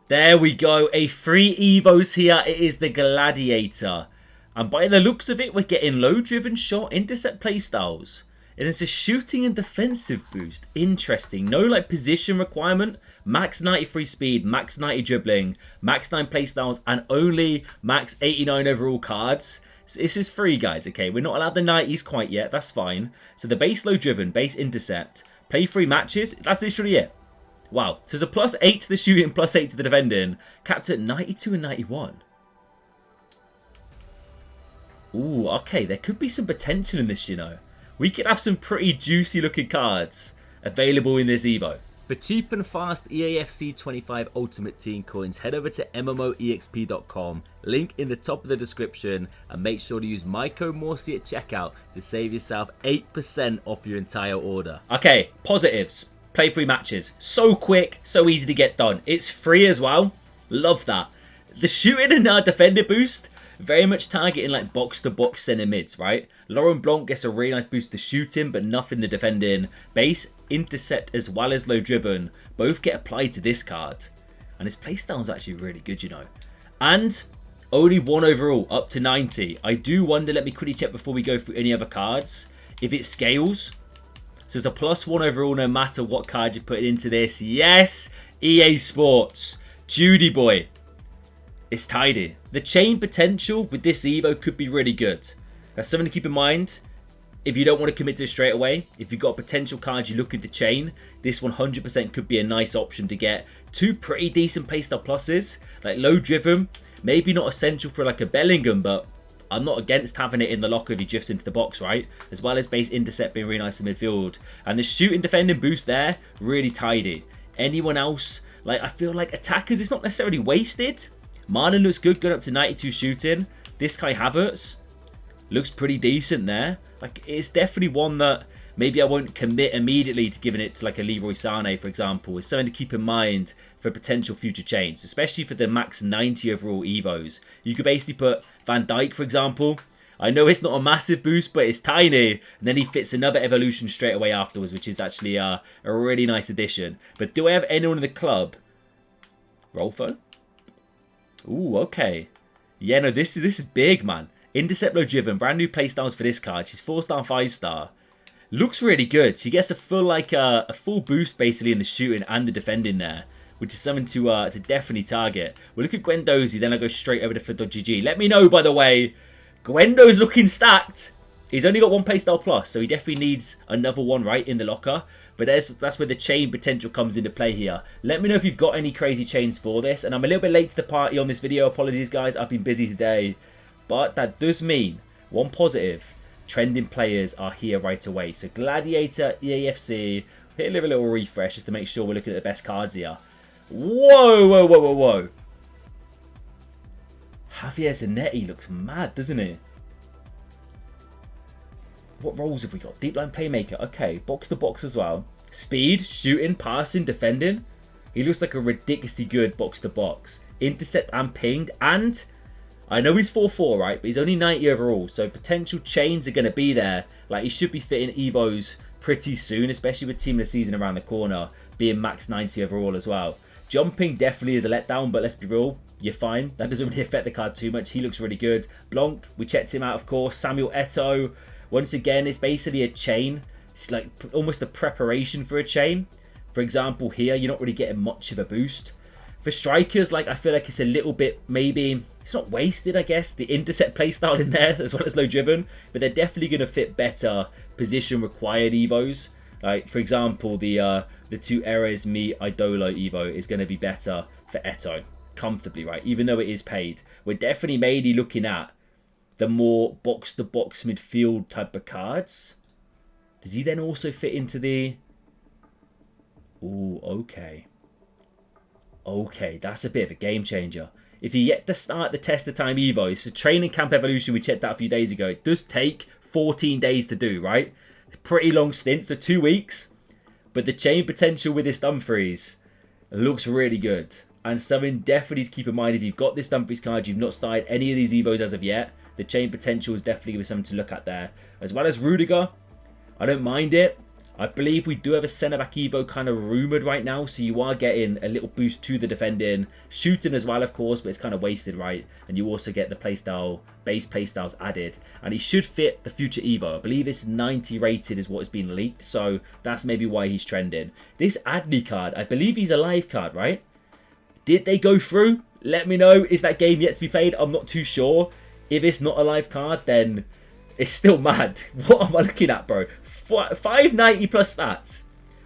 There we go. A free Evos here. It is the Gladiator. And by the looks of it, we're getting low-driven shot intercept playstyles. And it's a shooting and defensive boost. Interesting. No like position requirement. Max 93 speed, max 90 dribbling, max 9 playstyles, and only max 89 overall cards. So this is free, guys, okay? We're not allowed the 90s quite yet. That's fine. So the base low-driven, base intercept, play 3 matches. That's literally it. Wow. So there's a +8 to the shooting, +8 to the defending. Capped at 92 and 91. Ooh, okay. There could be some potential in this, you know. We could have some pretty juicy looking cards available in this Evo. For cheap and fast EA FC 25 Ultimate Team coins, head over to MMOEXP.com, link in the top of the description, and make sure to use my code Morsey at checkout to save yourself 8% off your entire order. Okay, positives. Play 3 matches. So quick, so easy to get done. It's free as well. Love that. The shooting and defender boost, very much targeting like box-to-box centre mids, right? Laurent Blanc gets a really nice boost to shooting, but nothing to defending. Base, intercept, as well as low driven, both get applied to this card. And his playstyle is actually really good, you know. And only 1 overall, up to 90. I do wonder, let me quickly check before we go through any other cards, if it scales. So it's a +1 overall no matter what card you put into this. Yes, EA Sports, Judy boy. It's tidy. The chain potential with this Evo could be really good. That's something to keep in mind. If you don't want to commit to it straight away, if you've got a potential card you're looking to chain, this 100% could be a nice option to get 2 pretty decent playstyle pluses. Like low driven, maybe not essential for like a Bellingham, but I'm not against having it in the locker if he drifts into the box, right? As well as base intercept being really nice in midfield. And the shooting defending boost there, really tidy. Anyone else, like I feel like attackers, it's not necessarily wasted. Marlon looks good, going up to 92 shooting. This Kai Havertz looks pretty decent there. Like, it's definitely one that maybe I won't commit immediately to giving it to like a Leroy Sané, for example. It's something to keep in mind for potential future chains, especially for the max 90 overall Evos. You could basically put Van Dijk, for example. I know it's not a massive boost, but it's tiny. And then he fits another evolution straight away afterwards, which is actually a really nice addition. But do I have anyone in the club? Rolfo? Ooh, okay. Yeah, no, this is big, man. Intercept low driven, brand new playstyles for this card. She's 4-star, 5-star. Looks really good. She gets a full like a full boost basically in the shooting and the defending there, which is something to definitely target. We'll look at Guendouzi, then I go straight over to Fedor.gg. Let me know, by the way, Guendo's looking stacked. He's only got 1 playstyle plus, so he definitely needs another one right in the locker. But that's where the chain potential comes into play here. Let me know if you've got any crazy chains for this. And I'm a little bit late to the party on this video. Apologies, guys. I've been busy today. But that does mean, one positive, trending players are here right away. So Gladiator EAFC. Hit a little refresh just to make sure we're looking at the best cards here. Whoa, whoa, whoa, whoa, whoa. Javier Zanetti looks mad, doesn't he? What roles have we got? Deep line playmaker. Okay, box to box as well. Speed, shooting, passing, defending. He looks like a ridiculously good box to box. Intercept and pinged. And I know he's 4-4, right? But he's only 90 overall. So potential chains are going to be there. Like, he should be fitting Evos pretty soon, especially with Team of the Season around the corner, being max 90 overall as well. Jumping definitely is a letdown, but let's be real. You're fine. That doesn't really affect the card too much. He looks really good. Blanc, we checked him out, of course. Samuel Eto'o. Once again, it's basically a chain. It's like almost a preparation for a chain. For example, here, you're not really getting much of a boost. For strikers, like I feel like it's a little bit, maybe, it's not wasted, I guess. The intercept playstyle in there, as well as low driven. But they're definitely going to fit better position required Evos. Like, for example, the 2 Erez Mi Idolo Evo is going to be better for Eto'o. Comfortably, right? Even though it is paid. We're definitely maybe looking at the more box-to-box midfield type of cards. Does he then also fit into the... Ooh, okay. Okay, that's a bit of a game changer. If you get to start the test of time Evo, it's a training camp evolution we checked out a few days ago. It does take 14 days to do, right? Pretty long stint, so 2 weeks. But the chain potential with this Dumfries looks really good. And something definitely to keep in mind if you've got this Dumfries card, you've not started any of these Evos as of yet. The chain potential is definitely something to look at there. As well as Rudiger. I don't mind it. I believe we do have a centre-back Evo kind of rumoured right now, so you are getting a little boost to the defending. Shooting as well, of course, but it's kind of wasted, right? And you also get the playstyle, base playstyles added. And he should fit the future Evo. I believe it's 90 rated is what has been leaked, so that's maybe why he's trending. This Adley card, I believe he's a live card, right? Did they go through? Let me know. Is that game yet to be played? I'm not too sure. If it's not a live card, then it's still mad. What am I looking at, bro? 590 plus stats.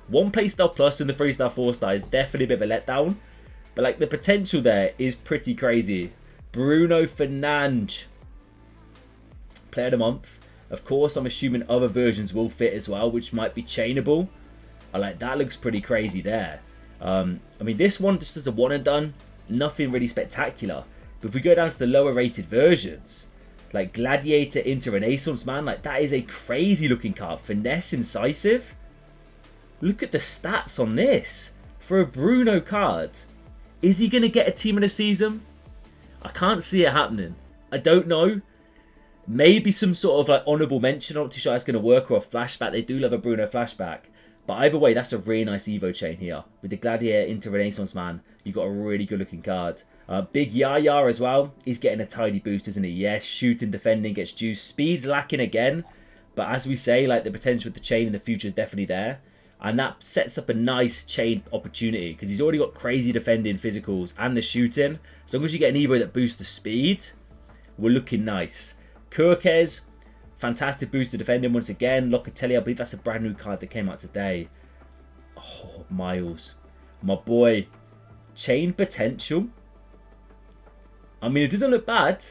1 playstyle plus and the 3-star 4-star is definitely a bit of a letdown. But like the potential there is pretty crazy. Bruno Fernandes. Player of the month. Of course, I'm assuming other versions will fit as well, which might be chainable. I like that. Looks pretty crazy there. I mean, this one just as a one and done. Nothing really spectacular. But if we go down to the lower rated versions, like Gladiator into Renaissance, man, like that is a crazy looking card. Finesse, incisive. Look at the stats on this. For a Bruno card, is he going to get a team in a season? I can't see it happening. I don't know. Maybe some sort of like honourable mention. I'm not too sure that's going to work, or a flashback. They do love a Bruno flashback. But either way, that's a really nice Evo chain here. With the Gladiator into Renaissance, man, you got a really good looking card. Big Yaya as well. He's getting a tidy boost, isn't he? Yes, shooting, defending, gets juice. Speed's lacking again. But as we say, like the potential with the chain in the future is definitely there. And that sets up a nice chain opportunity. Because he's already got crazy defending, physicals, and the shooting. As long as you get an Evo that boosts the speed, we're looking nice. Kurkez, fantastic boost to defending once again. Locatelli, I believe that's a brand new card that came out today. Oh, Miles. My boy. Chain potential. I mean, it doesn't look bad.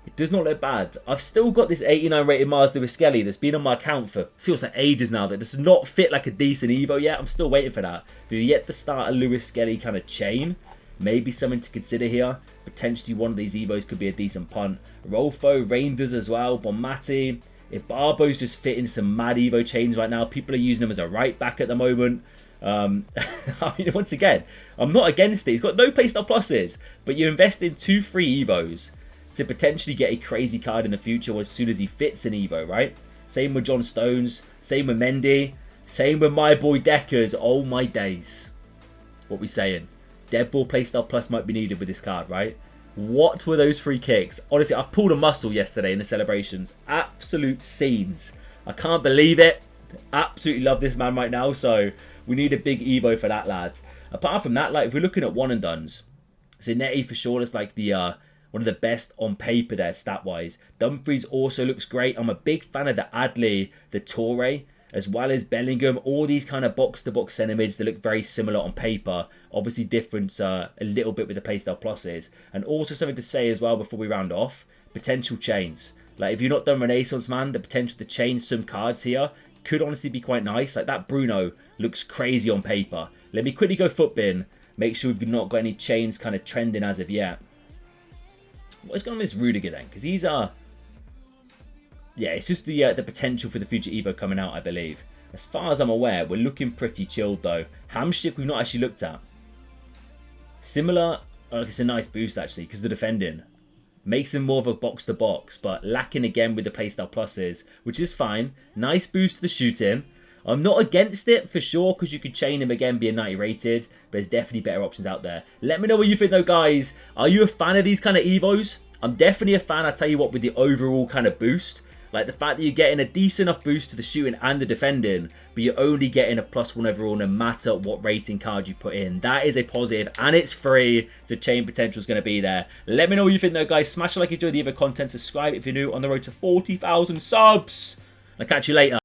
It does not look bad. I've still got this 89 rated Miles Lewis Skelly that's been on my account for feels like ages now. That does not fit like a decent Evo yet. I'm still waiting for that. But yet to start a Lewis Skelly kind of chain. Maybe something to consider here. Potentially one of these Evos could be a decent punt. Rolfo, Reinders as well. Bonmati. If Barbo's just fitting some mad Evo chains right now. People are using him as a right back at the moment. I mean, once again, I'm not against it. He's got no playstyle pluses, but you invest in 2 free Evos to potentially get a crazy card in the future as soon as he fits an Evo, right? Same with John Stones, same with Mendy, same with my boy Deckers. Oh my days. What we saying? Deadball playstyle plus might be needed with this card, right? What were those free kicks? Honestly, I've pulled a muscle yesterday in the celebrations. Absolute scenes. I can't believe it. Absolutely love this man right now, so we need a big Evo for that, lad. Apart from that, like if we're looking at one and dones, Zanetti for sure is like the one of the best on paper there stat wise. Dumfries also looks great. I'm a big fan of the Adley, the Torre, as well as Bellingham. All these kind of box to box centre mids that look very similar on paper. Obviously different a little bit with the playstyle pluses. And also something to say as well before we round off, potential chains. Like if you're not done Renaissance, man, the potential to change some cards here could honestly be quite nice. Like that Bruno looks crazy on paper. Let me quickly go foot bin. Make sure we've not got any chains kind of trending as of yet. What's going on with this Rudiger then? Because he's yeah, it's just the potential for the future Evo coming out, I believe. As far as I'm aware, we're looking pretty chilled though. Hamshik we've not actually looked at. Similar, it's a nice boost actually because the defending makes him more of a box to box, but lacking again with the playstyle pluses, which is fine. Nice boost to the shooting. I'm not against it for sure because you could chain him again, be a 90 rated, but there's definitely better options out there. Let me know what you think though, guys. Are you a fan of these kind of Evos? I'm definitely a fan, I tell you what, with the overall kind of boost. Like the fact that you're getting a decent enough boost to the shooting and the defending, but you're only getting a +1 overall no matter what rating card you put in. That is a positive and it's free, so chain potential is going to be there. Let me know what you think though, guys. Smash a like if you enjoy the other content. Subscribe if you're new on the road to 40,000 subs. I'll catch you later.